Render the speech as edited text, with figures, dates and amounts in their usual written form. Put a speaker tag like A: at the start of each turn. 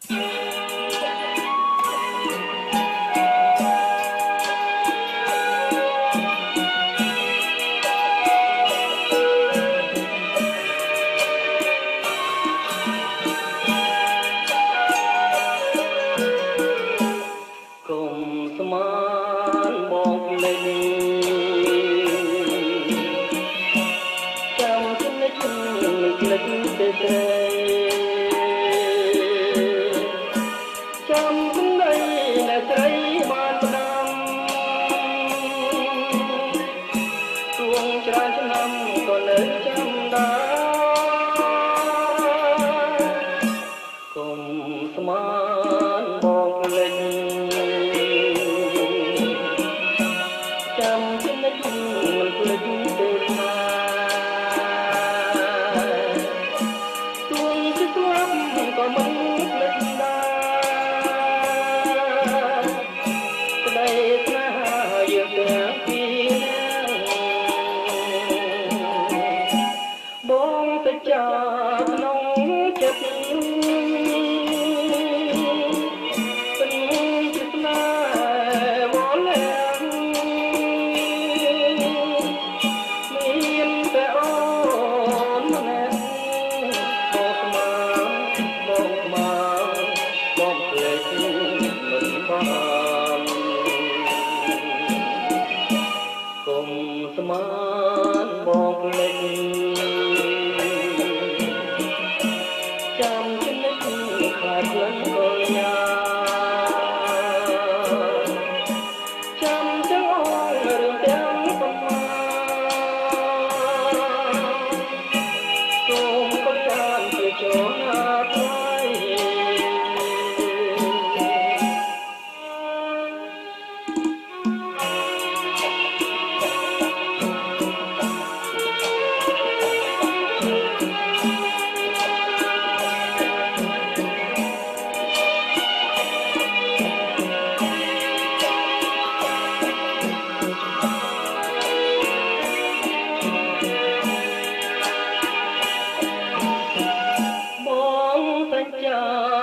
A: គុំស្មានបងលេងចាំចំណិចភ្លេចទេស្រីចាំសំដីអ្នកស្រីបានផ្ដាំទួងច្រើនឆ្នាំក៏នៅចាំដែរគុំស្មានបងលេងចាំចំណិចមិនភ្លេចទេណាទួងជាស្លាប់ក៏មិនភ្លេចដែរក្តីស្នេហាយើងទាំងពីរបងទៅចាក្នុងចិត្តគុំស្មានបងលេងចាំចំណិចខ្លាចក្លិនកលញាចាំទាំងអស់រឿងទាំងប៉ុន្មានសូមកុំខានជាចូលណាថ្លៃបងសច្ចា